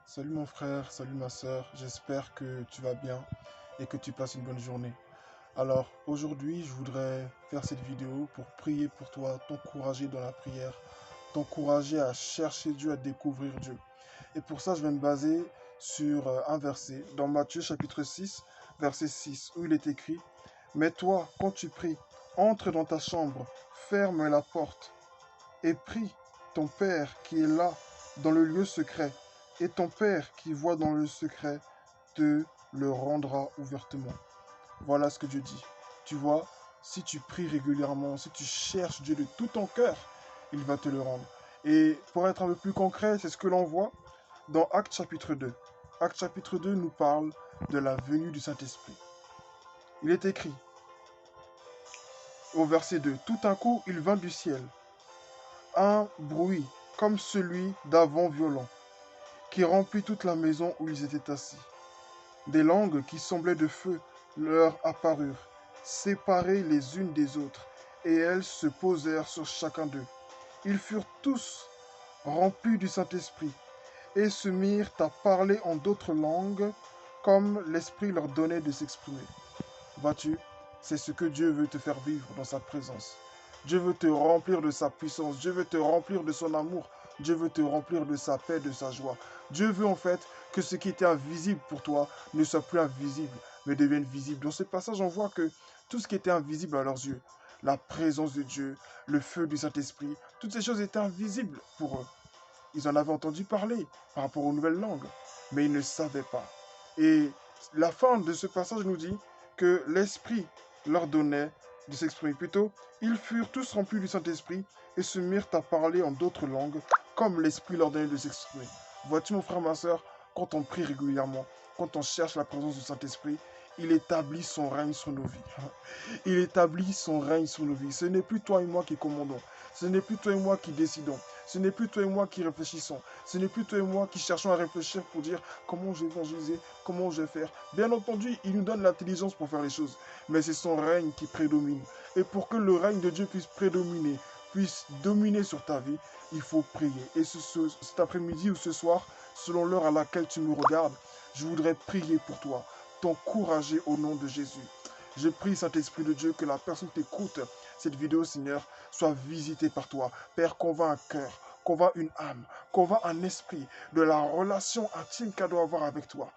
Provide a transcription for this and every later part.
Salut mon frère, salut ma soeur, j'espère que tu vas bien et que tu passes une bonne journée. Alors aujourd'hui, je voudrais faire cette vidéo pour prier pour toi, t'encourager dans la prière, t'encourager à chercher Dieu, à découvrir Dieu. Et pour ça, je vais me baser sur un verset dans Matthieu chapitre 6, verset 6, où il est écrit: Mais toi, quand tu pries, entre dans ta chambre, ferme la porte et prie ton Père qui est là dans le lieu secret, et ton Père qui voit dans le secret te le rendra ouvertement. Voilà ce que Dieu dit. Tu vois, si tu pries régulièrement, si tu cherches Dieu de tout ton cœur, il va te le rendre. Et pour être un peu plus concret, c'est ce que l'on voit dans Actes chapitre 2. Actes chapitre 2 nous parle de la venue du Saint-Esprit. Il est écrit au verset 2: Tout un coup, il vint du ciel un bruit comme celui d'un vent violent qui remplit toute la maison où ils étaient assis. Des langues qui semblaient de feu leur apparurent, séparées les unes des autres, et elles se posèrent sur chacun d'eux. Ils furent tous remplis du Saint-Esprit, et se mirent à parler en d'autres langues, comme l'Esprit leur donnait de s'exprimer. Vois-tu, c'est ce que Dieu veut te faire vivre dans sa présence. Dieu veut te remplir de sa puissance. Dieu veut te remplir de son amour. Dieu veut te remplir de sa paix, de sa joie. Dieu veut en fait que ce qui était invisible pour toi ne soit plus invisible, mais devienne visible. Dans ce passage, on voit que tout ce qui était invisible à leurs yeux, la présence de Dieu, le feu du Saint-Esprit, toutes ces choses étaient invisibles pour eux. Ils en avaient entendu parler par rapport aux nouvelles langues, mais ils ne savaient pas. Et la fin de ce passage nous dit que l'Esprit leur donnait de s'exprimer. Plutôt, ils furent tous remplis du Saint-Esprit et se mirent à parler en d'autres langues, comme l'Esprit leur donnait de s'exprimer. Vois-tu, mon frère, ma soeur, quand on prie régulièrement, quand on cherche la présence du Saint-Esprit, il établit son règne sur nos vies. Il établit son règne sur nos vies. Ce n'est plus toi et moi qui commandons. Ce n'est plus toi et moi qui décidons. Ce n'est plus toi et moi qui réfléchissons. Ce n'est plus toi et moi qui cherchons à réfléchir pour dire comment je vais évangéliser, comment je vais faire. Bien entendu, il nous donne l'intelligence pour faire les choses. Mais c'est son règne qui prédomine. Et pour que le règne de Dieu puisse prédominer, puisse dominer sur ta vie, il faut prier. Et cet après-midi ou ce soir, selon l'heure à laquelle tu me regardes, je voudrais prier pour toi, t'encourager au nom de Jésus. Je prie, Saint-Esprit de Dieu, que la personne qui écoute cette vidéo, Seigneur, soit visitée par toi. Père, convainc un cœur, convainc une âme, convainc un esprit de la relation intime qu'elle doit avoir avec toi.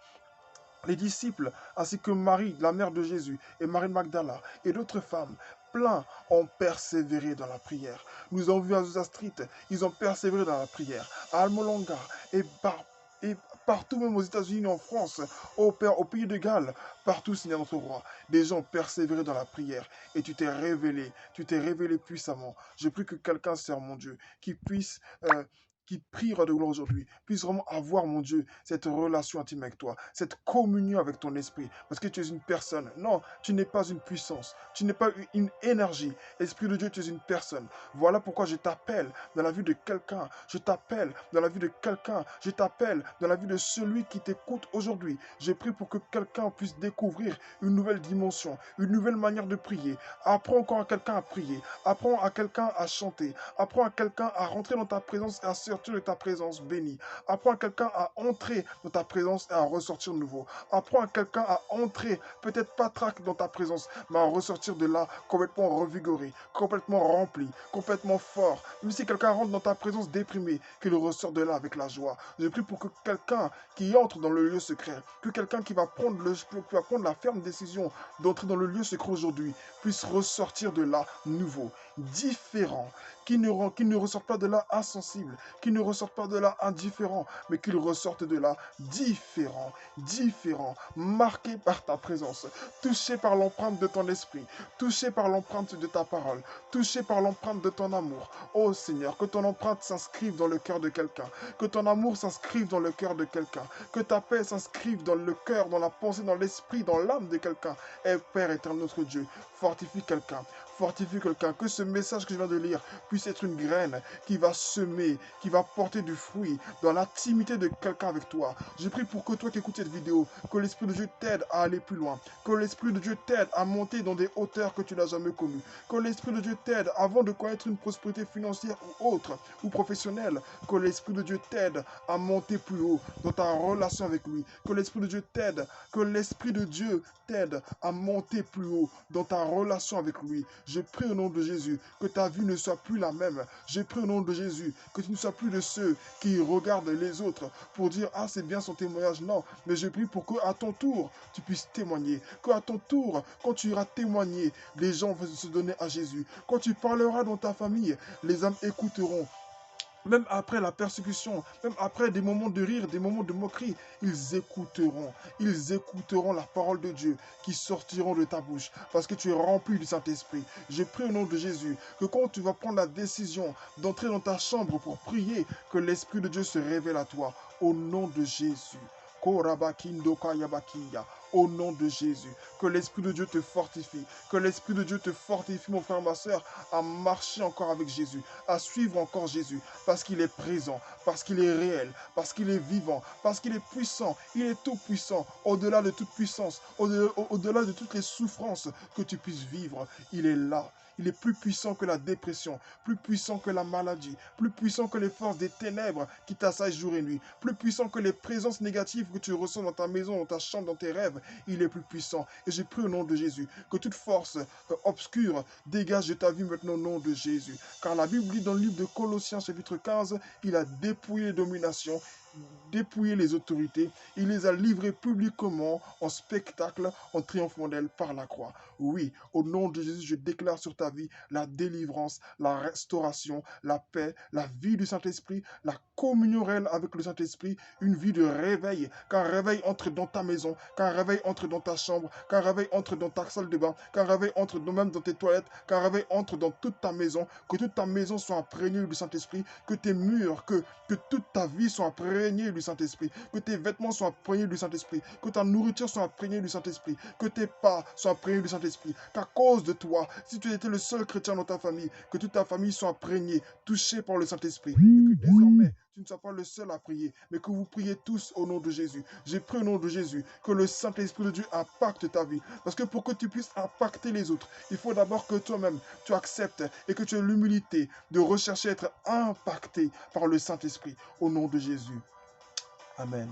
Les disciples, ainsi que Marie, la mère de Jésus, et Marie de Magdala, et d'autres femmes, plein ont persévéré dans la prière. Nous avons vu à Azusa Street, ils ont persévéré dans la prière. À Almolonga, et partout, même aux États-Unis, en France, au pays de Galles, partout, Seigneur notre roi, des gens ont persévéré dans la prière. Et tu t'es révélé puissamment. Je prie que quelqu'un, Seigneur mon Dieu, qui priera de gloire aujourd'hui, puisse vraiment avoir, mon Dieu, cette relation intime avec toi, cette communion avec ton esprit, parce que tu es une personne. Non, tu n'es pas une puissance, tu n'es pas une énergie. Esprit de Dieu, tu es une personne. Voilà pourquoi je t'appelle dans la vie de quelqu'un, je t'appelle dans la vie de quelqu'un, je t'appelle dans la vie de celui qui t'écoute aujourd'hui. Je prie pour que quelqu'un puisse découvrir une nouvelle dimension, une nouvelle manière de prier. Apprends encore à quelqu'un à prier, apprends à quelqu'un à chanter, apprends à quelqu'un à rentrer dans ta présence et à sortir de ta présence bénie. Apprends à quelqu'un à entrer dans ta présence et à ressortir de nouveau. Apprends à quelqu'un à entrer, peut-être pas trac dans ta présence, mais à ressortir de là complètement revigoré, complètement rempli, complètement fort. Même si quelqu'un rentre dans ta présence déprimé, qu'il ressort de là avec la joie. Je prie pour que quelqu'un qui entre dans le lieu secret, que quelqu'un qui va prendre la ferme décision d'entrer dans le lieu secret aujourd'hui, puisse ressortir de là nouveau, différent, qui ne ressortent pas de là insensible, qui ne ressortent pas de là indifférent, mais qu'ils ressortent de là différent, marqué par ta présence, touché par l'empreinte de ton esprit, touché par l'empreinte de ta parole, touché par l'empreinte de ton amour. Oh Seigneur, que ton empreinte s'inscrive dans le cœur de quelqu'un, que ton amour s'inscrive dans le cœur de quelqu'un, que ta paix s'inscrive dans le cœur, dans la pensée, dans l'esprit, dans l'âme de quelqu'un. Et Père éternel notre Dieu, fortifie quelqu'un, fortifie quelqu'un, que ce message que je viens de lire puisse être une graine qui va semer, qui va porter du fruit dans l'intimité de quelqu'un avec toi. Je prie pour que toi qui écoutes cette vidéo, que l'Esprit de Dieu t'aide à aller plus loin, que l'Esprit de Dieu t'aide à monter dans des hauteurs que tu n'as jamais connues, que l'Esprit de Dieu t'aide avant de connaître une prospérité financière ou autre, ou professionnelle, que l'Esprit de Dieu t'aide à monter plus haut dans ta relation avec lui, que l'Esprit de Dieu t'aide, que l'Esprit de Dieu t'aide à monter plus haut dans ta relation avec lui. Je prie au nom de Jésus que ta vie ne soit plus la même. Je prie au nom de Jésus que tu ne sois plus de ceux qui regardent les autres pour dire ah c'est bien son témoignage. Non, mais je prie pour que à ton tour tu puisses témoigner, que à ton tour quand tu iras témoigner, les gens vont se donner à Jésus. Quand tu parleras dans ta famille, les âmes écouteront. Même après la persécution, même après des moments de rire, des moments de moquerie, ils écouteront la parole de Dieu qui sortiront de ta bouche parce que tu es rempli du Saint-Esprit. Je prie au nom de Jésus que quand tu vas prendre la décision d'entrer dans ta chambre pour prier, que l'Esprit de Dieu se révèle à toi au nom de Jésus. Au nom de Jésus, que l'Esprit de Dieu te fortifie, que l'Esprit de Dieu te fortifie, mon frère, ma soeur, à marcher encore avec Jésus, à suivre encore Jésus, parce qu'il est présent, parce qu'il est réel, parce qu'il est vivant, parce qu'il est puissant, il est tout puissant, au-delà de toute puissance, au-delà de toutes les souffrances que tu puisses vivre, il est là. Il est plus puissant que la dépression, plus puissant que la maladie, plus puissant que les forces des ténèbres qui t'assaillent jour et nuit, plus puissant que les présences négatives que tu ressens dans ta maison, dans ta chambre, dans tes rêves. Il est plus puissant. Et j'ai pris au nom de Jésus que toute force obscure dégage de ta vie maintenant au nom de Jésus. Car la Bible dit dans le livre de Colossiens chapitre 15, il a dépouillé les dominations, dépouillé les autorités, il les a livrées publiquement en spectacle, en triomphant d'elles par la croix. Oui, au nom de Jésus, je déclare sur ta vie la délivrance, la restauration, la paix, la vie du Saint-Esprit, la communion réelle avec le Saint-Esprit, une vie de réveil, qu'un réveil entre dans ta maison, qu'un réveil entre dans ta chambre, qu'un réveil entre dans ta salle de bain, qu'un réveil entre même dans tes toilettes, qu'un réveil entre dans toute ta maison, que toute ta maison soit imprégnée du Saint-Esprit, que tes murs, que toute ta vie soit imprégnée du Saint-Esprit, que tes vêtements soient imprégnés du Saint-Esprit, que ta nourriture soit imprégnée du Saint-Esprit, que tes pas soient imprégnés du Saint-Esprit, qu'à cause de toi, si tu étais le seul chrétien dans ta famille, que toute ta famille soit imprégnée, touchée par le Saint-Esprit, et que désormais, tu ne sois pas le seul à prier, mais que vous priez tous au nom de Jésus. J'ai prié au nom de Jésus que le Saint-Esprit de Dieu impacte ta vie. Parce que pour que tu puisses impacter les autres, il faut d'abord que toi-même, tu acceptes et que tu aies l'humilité de rechercher à être impacté par le Saint-Esprit. Au nom de Jésus. Amen.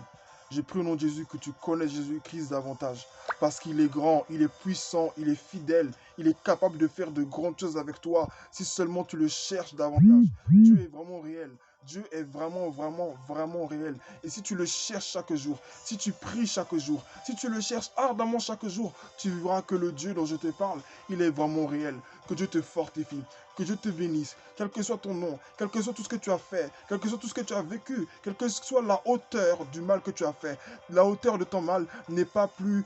Je prie au nom de Jésus que tu connais Jésus-Christ davantage. Parce qu'il est grand, il est puissant, il est fidèle, il est capable de faire de grandes choses avec toi si seulement tu le cherches davantage. Dieu est vraiment réel. Dieu est vraiment, vraiment, vraiment réel. Et si tu le cherches chaque jour, si tu pries chaque jour, si tu le cherches ardemment chaque jour, tu verras que le Dieu dont je te parle, il est vraiment réel. Que Dieu te fortifie, que Dieu te bénisse, quel que soit ton nom, quel que soit tout ce que tu as fait, quel que soit tout ce que tu as vécu, quelle que soit la hauteur du mal que tu as fait, la hauteur de ton mal n'est pas plus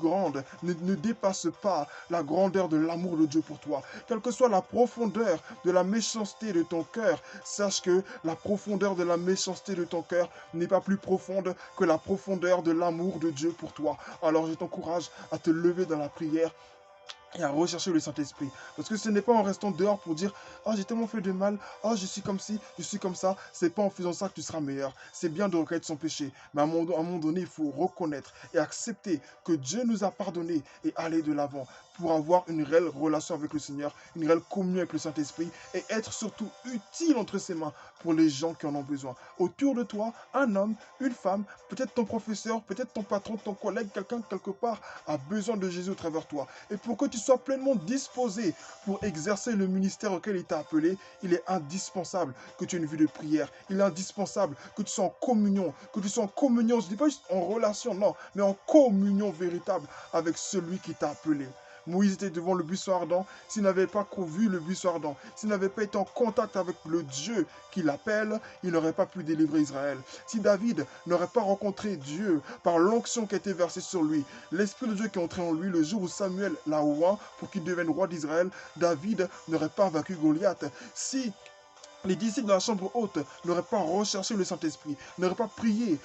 grande, ne dépasse pas la grandeur de l'amour de Dieu pour toi. Quelle que soit la profondeur de la méchanceté de ton cœur, sache que la profondeur de la méchanceté de ton cœur n'est pas plus profonde que la profondeur de l'amour de Dieu pour toi. Alors je t'encourage à te lever dans la prière et à rechercher le Saint-Esprit. Parce que ce n'est pas en restant dehors pour dire « Oh, j'ai tellement fait de mal, oh, je suis comme ci, je suis comme ça ». C'est pas en faisant ça que tu seras meilleur. C'est bien de reconnaître son péché. Mais à un moment donné, il faut reconnaître et accepter que Dieu nous a pardonné et aller de l'avant pour avoir une réelle relation avec le Seigneur, une réelle communion avec le Saint-Esprit et être surtout utile entre ses mains pour les gens qui en ont besoin. Autour de toi, un homme, une femme, peut-être ton professeur, peut-être ton patron, ton collègue, quelqu'un quelque part a besoin de Jésus au travers de toi. Et pour que tu sois pleinement disposé pour exercer le ministère auquel il t'a appelé, il est indispensable que tu aies une vie de prière. Il est indispensable que tu sois en communion, je ne dis pas juste en relation, non, mais en communion véritable avec celui qui t'a appelé. Moïse était devant le buisson ardent. S'il n'avait pas vu le buisson ardent, s'il n'avait pas été en contact avec le Dieu qui l'appelle, il n'aurait pas pu délivrer Israël. Si David n'aurait pas rencontré Dieu par l'onction qui a été versée sur lui, l'Esprit de Dieu qui est entré en lui le jour où Samuel l'a oint pour qu'il devienne roi d'Israël, David n'aurait pas vaincu Goliath. Si les disciples de la chambre haute n'auraient pas recherché le Saint-Esprit, n'auraient pas prié,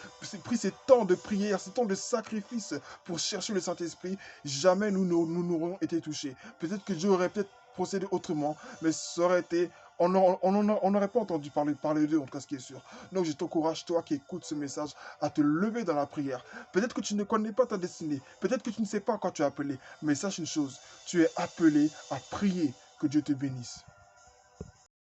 pris ces temps de prière, ces temps de sacrifice pour chercher le Saint-Esprit, jamais nous n'aurions été touchés. Peut-être que Dieu aurait peut-être procédé autrement, mais ça aurait été... On n'aurait pas entendu parler d'eux, en tout cas ce qui est sûr. Donc je t'encourage, toi qui écoutes ce message, à te lever dans la prière. Peut-être que tu ne connais pas ta destinée, peut-être que tu ne sais pas quand tu es appelé, mais sache une chose, tu es appelé à prier. Que Dieu te bénisse.